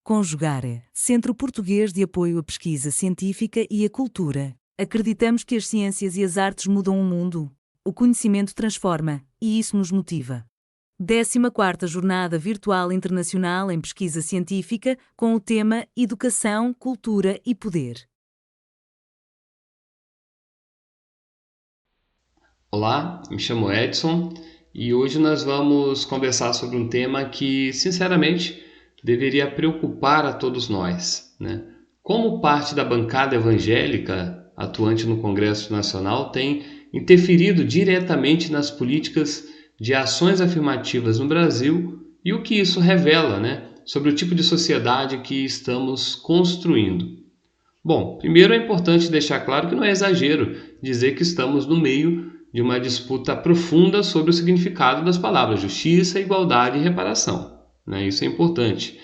Conjugare, Centro Português de Apoio à Pesquisa Científica e à Cultura. Acreditamos que as ciências e as artes mudam o mundo. O conhecimento transforma, e isso nos motiva. 14ª Jornada Virtual Internacional em Pesquisa Científica, com o tema Educação, Cultura e Poder. Olá, me chamo Edson e hoje nós vamos conversar sobre um tema que, sinceramente, deveria preocupar a todos nós, né? Como parte da bancada evangélica atuante no Congresso Nacional tem interferido diretamente nas políticas de ações afirmativas no Brasil e o que isso revela, né, sobre o tipo de sociedade que estamos construindo. Bom, primeiro é importante deixar claro que não é exagero dizer que estamos no meio de uma disputa profunda sobre o significado das palavras justiça, igualdade e reparação, né? Isso é importante.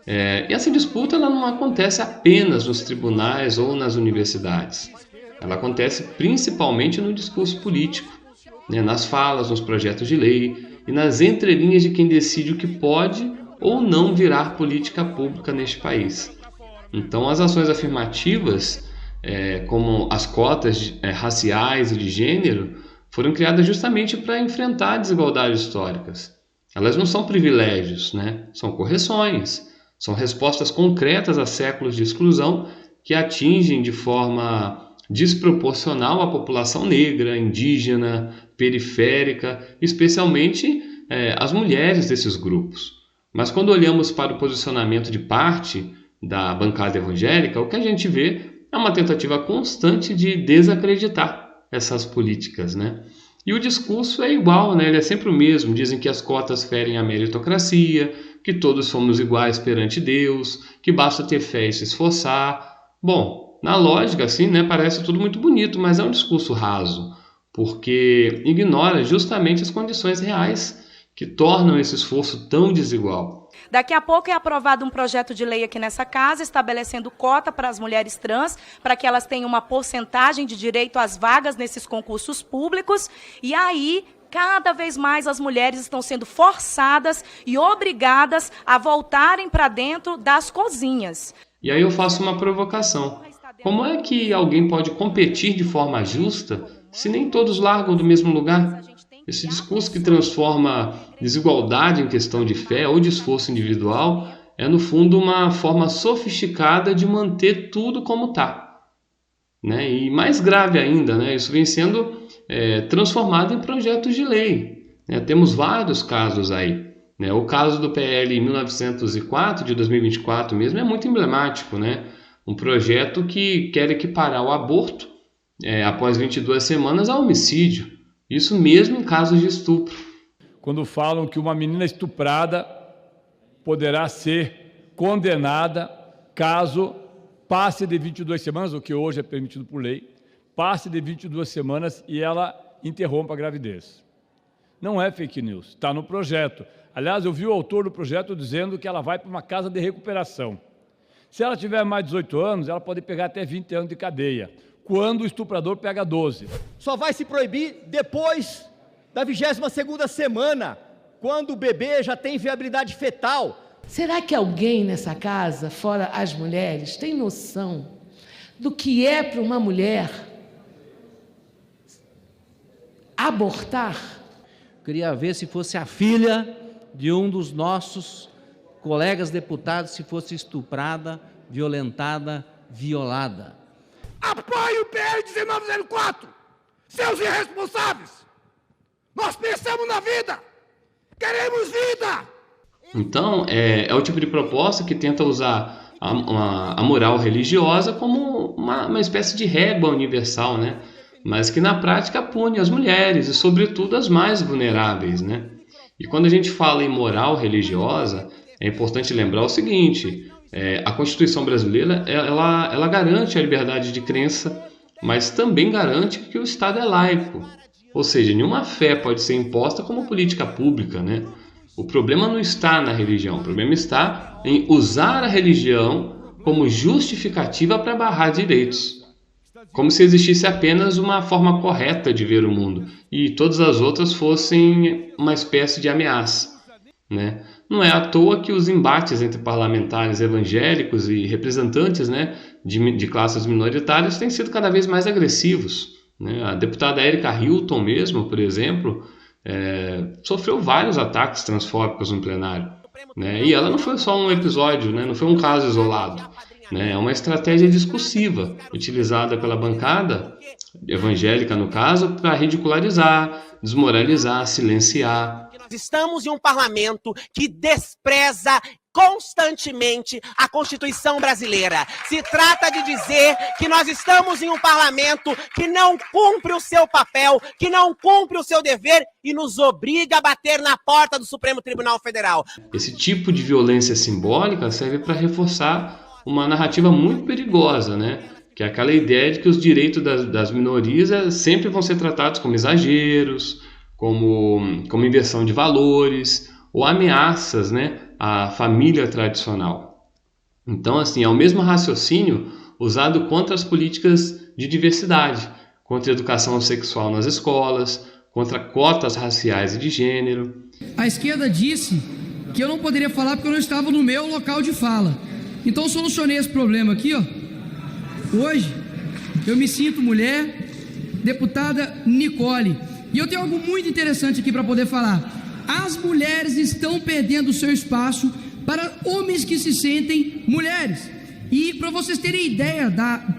E essa disputa ela não acontece apenas nos tribunais ou nas universidades. Ela acontece principalmente no discurso político, né? Nas falas, nos projetos de lei e nas entrelinhas de quem decide o que pode ou não virar política pública neste país. Então, as ações afirmativas, como as cotas raciais e de gênero, foram criadas justamente para enfrentar desigualdades históricas. Elas não são privilégios, né? São correções, são respostas concretas a séculos de exclusão que atingem de forma desproporcional a população negra, indígena, periférica, especialmente as mulheres desses grupos. Mas quando olhamos para o posicionamento de parte da bancada evangélica, o que a gente vê é uma tentativa constante de desacreditar essas políticas, né? E o discurso é igual, né? Ele é sempre o mesmo. Dizem que as cotas ferem a meritocracia, que todos somos iguais perante Deus, que basta ter fé e se esforçar. Bom, na lógica, assim, né, parece tudo muito bonito, mas é um discurso raso, porque ignora justamente as condições reais que tornam esse esforço tão desigual. Daqui a pouco é aprovado um projeto de lei aqui nessa casa, estabelecendo cota para as mulheres trans, para que elas tenham uma porcentagem de direito às vagas nesses concursos públicos. E aí, cada vez mais as mulheres estão sendo forçadas e obrigadas a voltarem para dentro das cozinhas. E aí eu faço uma provocação. Como é que alguém pode competir de forma justa se nem todos largam do mesmo lugar? Esse discurso que transforma desigualdade em questão de fé ou de esforço individual é, no fundo, uma forma sofisticada de manter tudo como está, né? E mais grave ainda, né? Isso vem sendo transformado em projetos de lei, né? Temos vários casos aí, né? O caso do PL 1904, de 2024 mesmo, é muito emblemático, né? Um projeto que quer equiparar o aborto após 22 semanas a homicídio. Isso mesmo em casos de estupro. Quando falam que uma menina estuprada poderá ser condenada caso passe de 22 semanas, o que hoje é permitido por lei, passe de 22 semanas e ela interrompa a gravidez. Não é fake news, está no projeto. Aliás, eu vi o autor do projeto dizendo que ela vai para uma casa de recuperação. Se ela tiver mais de 18 anos, ela pode pegar até 20 anos de cadeia, quando o estuprador pega 12. Só vai se proibir depois da 22ª semana, quando o bebê já tem viabilidade fetal. Será que alguém nessa casa, fora as mulheres, tem noção do que é para uma mulher abortar? Queria ver se fosse a filha de um dos nossos colegas deputados, se fosse estuprada, violentada, violada. Apoie o PL 1904, seus irresponsáveis! Nós pensamos na vida! Queremos vida! Então, é o tipo de proposta que tenta usar a moral religiosa como uma espécie de régua universal, né? Mas que na prática pune as mulheres e, sobretudo, as mais vulneráveis, né? E quando a gente fala em moral religiosa, é importante lembrar o seguinte: a Constituição brasileira ela garante a liberdade de crença, mas também garante que o Estado é laico. Ou seja, nenhuma fé pode ser imposta como política pública, né? O problema não está na religião, o problema está em usar a religião como justificativa para barrar direitos. Como se existisse apenas uma forma correta de ver o mundo e todas as outras fossem uma espécie de ameaça, né? Não é à toa que os embates entre parlamentares evangélicos e representantes, né, de classes minoritárias têm sido cada vez mais agressivos, né? A deputada Érica Hilton mesmo, por exemplo, sofreu vários ataques transfóbicos no plenário, né? E ela não foi só um episódio, né? Não foi um caso isolado, né? É uma estratégia discursiva utilizada pela bancada evangélica, no caso, para ridicularizar, desmoralizar, silenciar. Nós estamos em um parlamento que despreza constantemente a Constituição brasileira. Se trata de dizer que nós estamos em um parlamento que não cumpre o seu papel, que não cumpre o seu dever e nos obriga a bater na porta do Supremo Tribunal Federal. Esse tipo de violência simbólica serve para reforçar uma narrativa muito perigosa, né? Que é aquela ideia de que os direitos das minorias sempre vão ser tratados como exageros, como inversão de valores ou ameaças, né, à família tradicional. Então, assim, é o mesmo raciocínio usado contra as políticas de diversidade, contra a educação sexual nas escolas, contra cotas raciais e de gênero. A esquerda disse que eu não poderia falar porque eu não estava no meu local de fala. Então eu solucionei esse problema aqui, ó. Hoje eu me sinto mulher, deputada Nicole. E eu tenho algo muito interessante aqui para poder falar. As mulheres estão perdendo o seu espaço para homens que se sentem mulheres. E para vocês terem ideia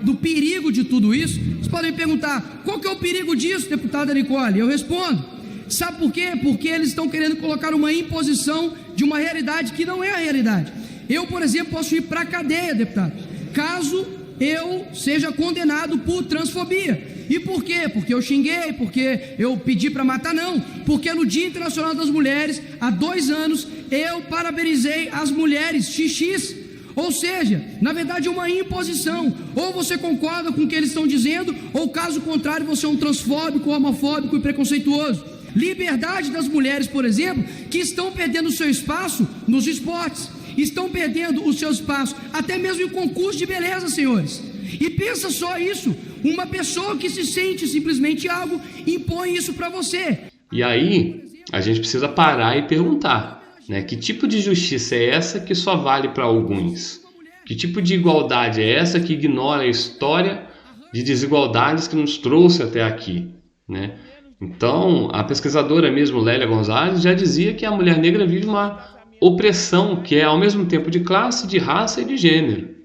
do perigo de tudo isso, vocês podem me perguntar, qual que é o perigo disso, deputada Nicole? Eu respondo, sabe por quê? Porque eles estão querendo colocar uma imposição de uma realidade que não é a realidade. Eu, por exemplo, posso ir para a cadeia, deputado, caso eu seja condenado por transfobia. E por quê? Porque eu xinguei, porque eu pedi para matar? Não, porque no Dia Internacional das Mulheres, há 2 anos, eu parabenizei as mulheres XX. Ou seja, na verdade é uma imposição. Ou você concorda com o que eles estão dizendo, ou caso contrário você é um transfóbico, homofóbico e preconceituoso. Liberdade das mulheres, por exemplo, que estão perdendo o seu espaço nos esportes, estão perdendo o seu espaço até mesmo em concurso de beleza, senhores. E pensa só isso, uma pessoa que se sente simplesmente algo impõe isso para você. E aí a gente precisa parar e perguntar, né, que tipo de justiça é essa que só vale para alguns? Que tipo de igualdade é essa que ignora a história de desigualdades que nos trouxe até aqui, né? Então, a pesquisadora mesmo, Lélia Gonzalez, já dizia que a mulher negra vive uma opressão que é ao mesmo tempo de classe, de raça e de gênero,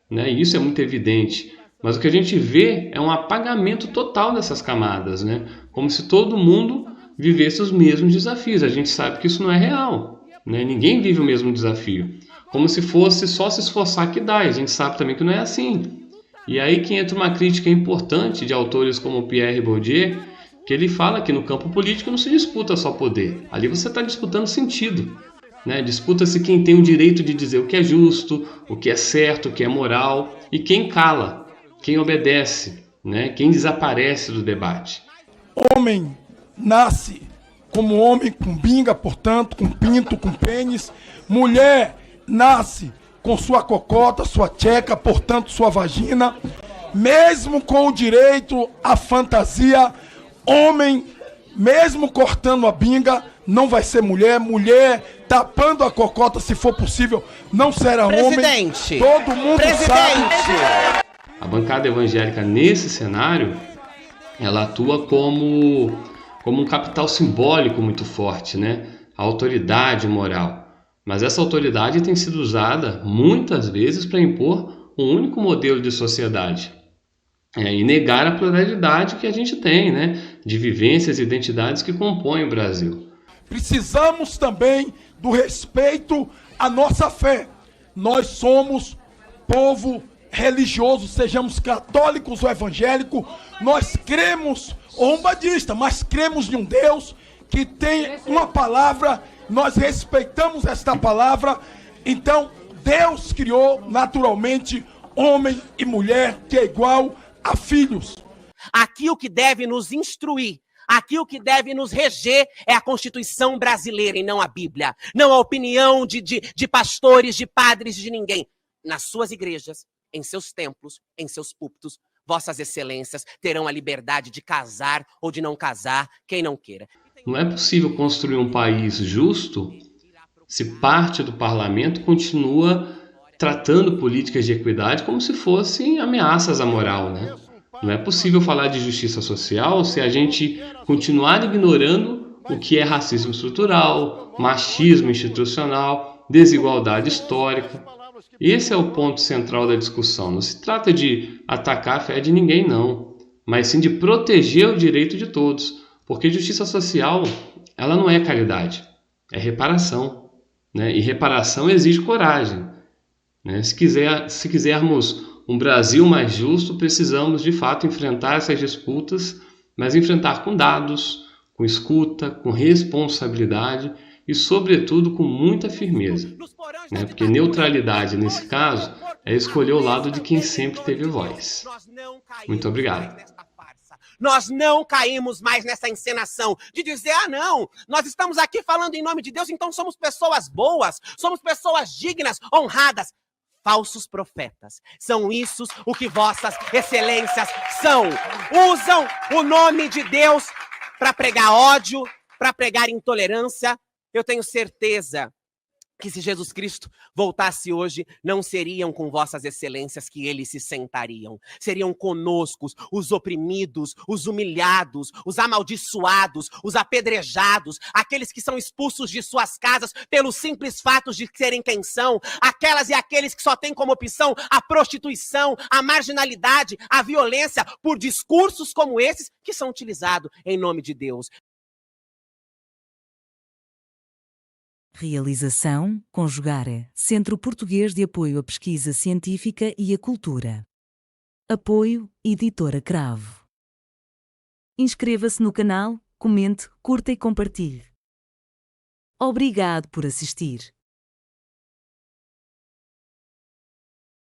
né? E isso é muito evidente. Mas o que a gente vê é um apagamento total dessas camadas, né? Como se todo mundo vivesse os mesmos desafios. A gente sabe que isso não é real, né? Ninguém vive o mesmo desafio. Como se fosse só se esforçar que dá. E a gente sabe também que não é assim. E aí que entra uma crítica importante de autores como Pierre Bourdieu, que ele fala que no campo político não se disputa só poder. Ali você está disputando sentido, né? Disputa-se quem tem o direito de dizer o que é justo, o que é certo, o que é moral, e quem cala, quem obedece, né? Quem desaparece do debate. Homem nasce como homem com binga, portanto, com pinto, com pênis. Mulher nasce com sua cocota, sua tcheca, portanto, sua vagina. Mesmo com o direito à fantasia, homem, mesmo cortando a binga, não vai ser mulher. Mulher tapando a cocota, se for possível, não será homem. Todo mundo sabe. A bancada evangélica, nesse cenário, ela atua como um capital simbólico muito forte, né? A autoridade moral. Mas essa autoridade tem sido usada muitas vezes para impor um único modelo de sociedade. E negar a pluralidade que a gente tem, né? De vivências e identidades que compõem o Brasil. Precisamos também do respeito à nossa fé. Nós somos povo religioso, sejamos católicos ou evangélicos, nós cremos, ou umbandista, mas cremos em um Deus que tem uma palavra, nós respeitamos esta palavra. Então, Deus criou naturalmente homem e mulher, que é igual a filhos. Aqui o que deve nos instruir, aqui o que deve nos reger é a Constituição brasileira e não a Bíblia. Não a opinião de pastores, de padres, de ninguém. Nas suas igrejas, em seus templos, em seus púlpitos, vossas excelências terão a liberdade de casar ou de não casar, quem não queira. Não é possível construir um país justo se parte do parlamento continua tratando políticas de equidade como se fossem ameaças à moral, né? Não é possível falar de justiça social se a gente continuar ignorando o que é racismo estrutural, machismo institucional, desigualdade histórica. Esse é o ponto central da discussão. Não se trata de atacar a fé de ninguém, não, mas sim de proteger o direito de todos, porque justiça social, ela não é caridade, é reparação, né? E reparação exige coragem, né? Se quisermos um Brasil mais justo, precisamos de fato enfrentar essas disputas, mas enfrentar com dados, com escuta, com responsabilidade e, sobretudo, com muita firmeza, né? Porque neutralidade, nesse caso, é escolher o lado de quem sempre teve voz. Muito obrigado. Nós não caímos mais nessa encenação de dizer, não, nós estamos aqui falando em nome de Deus, então somos pessoas boas, somos pessoas dignas, honradas. Falsos profetas. São isso o que vossas excelências são. Usam o nome de Deus para pregar ódio, para pregar intolerância. Eu tenho certeza que se Jesus Cristo voltasse hoje, não seriam com vossas excelências que eles se sentariam. Seriam conosco os oprimidos, os humilhados, os amaldiçoados, os apedrejados, aqueles que são expulsos de suas casas pelos simples fatos de serem quem são, aquelas e aqueles que só têm como opção a prostituição, a marginalidade, a violência, por discursos como esses que são utilizados em nome de Deus. Realização, Conjugare, Centro Português de Apoio à Pesquisa Científica e à Cultura. Apoio, Editora Cravo. Inscreva-se no canal, comente, curta e compartilhe. Obrigado por assistir.